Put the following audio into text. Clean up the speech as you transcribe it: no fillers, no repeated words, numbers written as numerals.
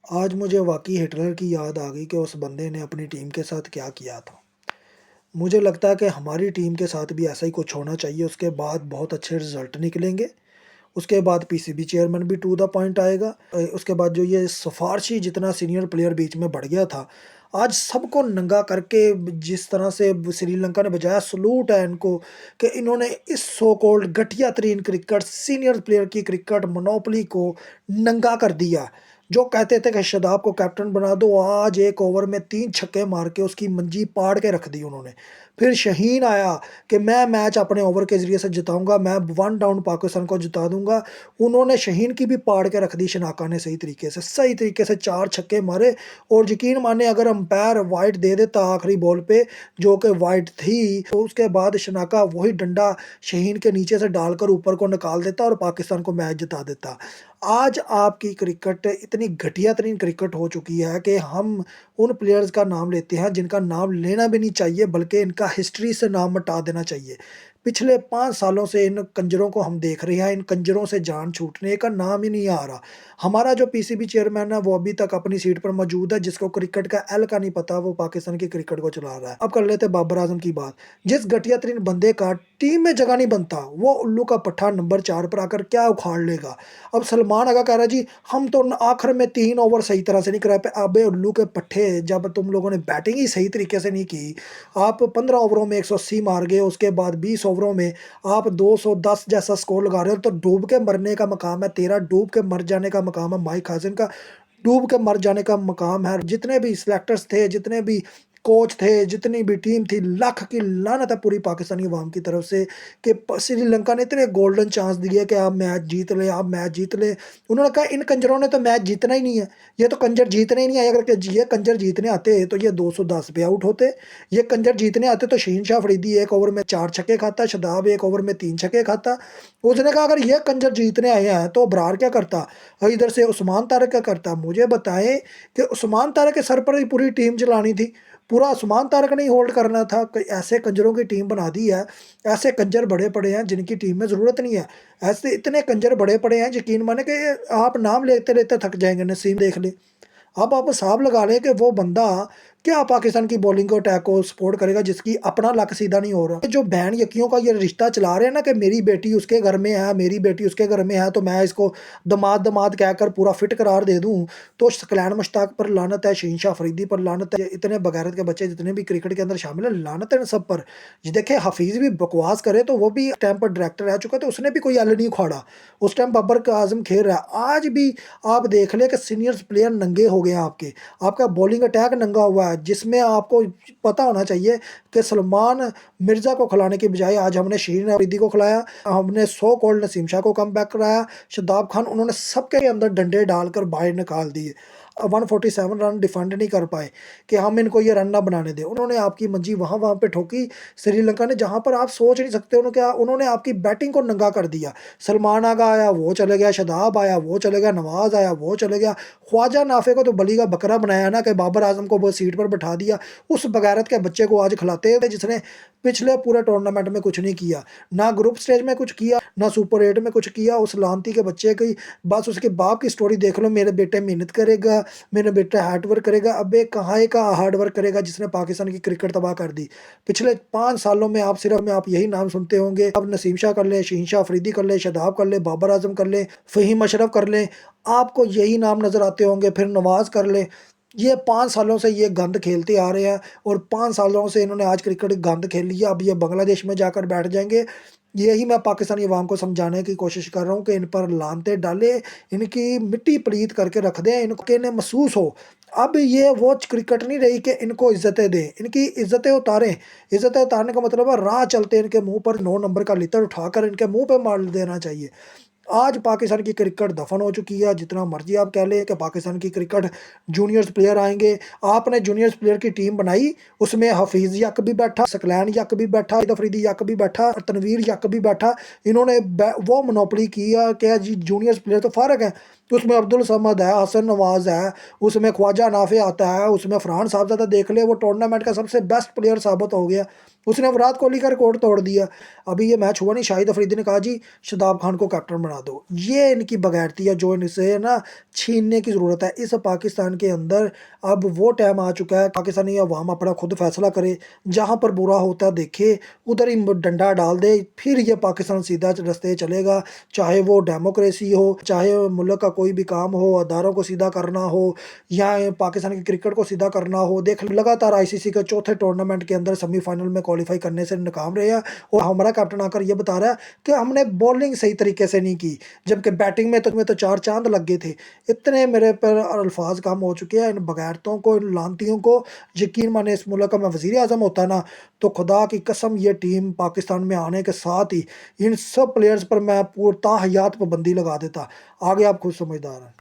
आज मुझे वाक़ई हिटलर की याद आ गई कि उस बंदे ने अपनी टीम के साथ क्या किया था। मुझे लगता है कि हमारी टीम के साथ भी ऐसा ही कुछ होना चाहिए, उसके बाद बहुत अच्छे रिज़ल्ट निकलेंगे। उसके बाद पीसीबी चेयरमैन भी टू द पॉइंट आएगा। उसके बाद जो ये सिफ़ारशी जितना सीनियर प्लेयर बीच में बढ़ गया था, आज सबको नंगा करके जिस तरह से श्रीलंका ने बजाया, सैल्यूट है इनको कि इन्होंने इस सो कॉल्ड घटिया तरीन क्रिकेट, सीनियर प्लेयर की क्रिकेट मोनोपोली को नंगा कर दिया। जो कहते थे कि शादाब को कैप्टन बना दो, आज 1 ओवर में 3 छक्के मार के उसकी मंजी पाड़ के रख दी उन्होंने। फिर शाहीन आया कि मैं मैच अपने ओवर के ज़रिए से जिताऊँगा, मैं 1 डाउन पाकिस्तान को जिता दूँगा। उन्होंने शाहीन की भी पाड़ के रख दी शनाका ने सही तरीके से 4 छक्के मारे और यकीन मानिए अगर अंपायर वाइड दे देता आखिरी बॉल पे, जो कि वाइड थी, तो उसके बाद शनाका वही डंडा शाहीन के नीचे से डालकर ऊपर को निकाल देता और पाकिस्तान को मैच जिता देता। आज आपकी क्रिकेट इतनी घटिया तरीन क्रिकेट हो चुकी है कि हम उन प्लेयर्स का नाम लेते हैं जिनका नाम लेना भी नहीं चाहिए, बल्कि इनका हिस्ट्री से नाम मिटा देना चाहिए। पिछले 5 सालों से इन कंजरों को हम देख रहे हैं, इन कंजरों से जान छूटने का नाम ही नहीं आ रहा। हमारा जो पीसीबी चेयरमैन है वो अभी तक अपनी सीट पर मौजूद है, जिसको क्रिकेट का एल का नहीं पता, वो पाकिस्तान की क्रिकेट को चला रहा है। अब कर लेते हैं बाबर आज़म की बात। जिस घटिया तरीन बंदे का टीम में जगह नहीं बनता, वो उल्लू का पट्टा नंबर 4 पर आकर क्या उखाड़ लेगा। अब सलमान आगा कह रहा है जी हम तो आखिर में 3 ओवर सही तरह से नहीं कराए पे। अबे उल्लू के पट्टे, जब तुम लोगों ने बैटिंग ही सही तरीके से नहीं की, आप 15 ओवरों में 180 मार गए, उसके बाद 20 ओवरों में आप 210 जैसा स्कोर लगा रहे हो, तो डूब के मरने का मकाम है तेरा, डूब के मर जाने का मकाम है माइक हासिन का, डूब के मर जाने का मकाम है। जितने भी सिलेक्टर्स थे, जितने भी कोच थे, जितनी भी टीम थी, लाख की लानत है पूरी पाकिस्तानी अवाम की तरफ से कि श्रीलंका ने इतने गोल्डन चांस दिए कि आप मैच जीत लें, आप मैच जीत लें। उन्होंने कहा इन कंजरों ने तो मैच जीतना ही नहीं है, ये तो कंजर जीतने ही नहीं आए। अगर ये कंजर जीतने आते तो ये 210 पे आउट होते, ये कंजर जीतने आते तो शहीन शाह अफरीदी 1 ओवर में 4 छक्के खाता, शादाब 1 ओवर में 3 छक्के खाता। उसने कहा अगर ये कंजर जीतने आए हैं तो अबरार क्या करता, और इधर से उस्मान तारिक क्या करता। मुझे बताएं कि उस्मान तारिक के सर पर ही पूरी टीम चलानी थी, पूरा उस्मान तारिक ने ही होल्ड करना था। ऐसे कंजरों की टीम बना दी है, ऐसे कंजर बड़े पड़े हैं जिनकी टीम में ज़रूरत नहीं है। ऐसे इतने कंजर बड़े पड़े हैं, यकीन माने कि आप नाम लेते लेते थक जाएंगे। नसीम देख ले, अब आप हिसाब लगा लें कि वो बंदा क्या पाकिस्तान की बॉलिंग को, अटैक को सपोर्ट करेगा जिसकी अपना लक सीधा नहीं हो रहा। जो बहन यकियों का ये रिश्ता चला रहे हैं ना कि मेरी बेटी उसके घर में है, मेरी बेटी उसके घर में है, तो मैं इसको दमाद दमाद कहकर पूरा फिट करार दे दूं, तो सकलैन मुश्ताक पर लानत है, शहीन शाह अफरीदी पर लानत है, इतने बगैरत के बच्चे जितने भी क्रिकेट के अंदर शामिल है, लानत है इन सब पर। ये देखे हफीज़ भी बकवास करे तो वो भी टाइम पर डायरेक्टर रह चुका, तो उसने भी कोई एल नहीं उखाड़ा। उस टाइम बाबर आजम खेल रहा है, आज भी आप देख लें कि सीनियर प्लेयर नंगे हो गए हैं आपके, आपका बॉलिंग अटैक नंगा हुआ है, जिसमें आपको पता होना चाहिए कि सलमान मिर्ज़ा को खिलाने की बजाय आज हमने शहीन अफरीदी को खिलाया, हमने सो कॉल्ड नसीम शाह को कम बैक कराया, शादाब खान, उन्होंने सबके अंदर डंडे डालकर बाहर निकाल दिए। 147 रन डिफेंड नहीं कर पाए कि हम इनको ये रन ना बनाने दें। उन्होंने आपकी मंजी वहाँ वहाँ पे ठोकी श्रीलंका ने, जहाँ पर आप सोच नहीं सकते। उन्होंने आपकी बैटिंग को नंगा कर दिया। सलमान आगा आया वो चले गया, शादाब आया वो चले गया, नवाज़ आया वो चले गया, ख्वाजा नाफे को तो बली का बकरा बनाया ना कि बाबर आजम को वो सीट पर बैठा दिया। उस बगैरत के बच्चे को आज खिलाते थे जिसने पिछले पूरे टूर्नामेंट में कुछ नहीं किया, ना ग्रुप स्टेज में कुछ किया, ना सुपर 8 में कुछ किया। उस लानती के बच्चे की बस उसके बाप की स्टोरी देख लो, मेरे बेटे मेहनत करेगा, मेरा बेटा हार्ड वर्क करेगा। अबे कहाँ का हार्ड वर्क करेगा जिसने पाकिस्तान की क्रिकेट तबाह कर दी। पिछले 5 सालों में आप सिर्फ में आप यही नाम सुनते होंगे। अब नसीम शाह कर ले, शहीन शाह अफरीदी कर ले, शादाब कर ले, बाबर आजम कर ले, फ़हीम अशरफ कर ले, आपको यही नाम नज़र आते होंगे। फिर नवाज़ कर ले। ये 5 सालों से ये गंद खेलते आ रहे हैं और 5 सालों से इन्होंने आज क्रिकेट गंद खेल लिया। अब ये बांग्लादेश में जाकर बैठ जाएंगे। यही मैं पाकिस्तानी अवाम को समझाने की कोशिश कर रहा हूँ कि इन पर लानतें डालें, इनकी मिट्टी पलीत करके रख दें, इनको इन्हें महसूस हो। अब ये वो क्रिकेट नहीं रही कि इनको इज़्ज़तें दें, इनकी इज़्ज़तें उतारें। इज़्ज़तें उतारने का मतलब है राह चलते इनके मुँह पर 9 नंबर का लितर उठाकर इनके मुँह पे मार देना चाहिए। आज पाकिस्तान की क्रिकेट दफन हो चुकी है। जितना मर्जी आप कह लें कि पाकिस्तान की क्रिकेट जूनियर्स प्लेयर आएंगे, आपने जूनियर्स प्लेयर की टीम बनाई, उसमें हफीज़ यक भी बैठा, सकलैन यक भी बैठा, अफरीदी यक भी बैठा, और तनवीर यक भी बैठा। इन्होंने वो मोनोपली किया कि जी जूनियर्स प्लेयर तो फारग है, उसमें अब्दुल समद है, हसन नवाज है, उसमें ख्वाजा नाफे आता है, उसमें फरहान साहबजादा देख ले, वो टूर्नामेंट का सबसे बेस्ट प्लेयर साबित हो गया। उसने विराट कोहली का रिकॉर्ड तोड़ दिया। अभी ये मैच हुआ नहीं, शाहिद अफरीदी ने कहा जी शादाब खान को कैप्टन बना दो। ये इनकी बगैरती है जो इनसे ना छीनने की ज़रूरत है। इस पाकिस्तान के अंदर अब वो टाइम आ चुका है, पाकिस्तानी अवाम अपना खुद फैसला करे, जहाँ पर बुरा होता देखे उधर ही डंडा डाल दे, फिर ये पाकिस्तान सीधा रास्ते चलेगा। चाहे वो डेमोक्रेसी हो, चाहे मुल्क का कोई भी काम हो, अदारों को सीधा करना हो, या पाकिस्तान की क्रिकेट को सीधा करना हो। देख लगातार आईसीसी के चौथे टूर्नामेंट के अंदर सेमीफाइनल में क्वालिफाई करने से नाकाम रहे हैं, और हमारा कैप्टन आकर ये बता रहा है कि हमने बॉलिंग सही तरीके से नहीं की, जबकि बैटिंग में तो चार चांद लग गए थे। इतने मेरे पर अल्फाज कम हो चुके हैं इन बगैरतों को, इन लानतियों को। यकीन माने इस मुल्क का मैं वज़ीर आज़म होता ना, तो खुदा की कसम ये टीम पाकिस्तान में आने के साथ ही इन सब प्लेयर्स पर मैं पूरा हयात पाबंदी लगा देता। आगे आप खुद समझदार हैं।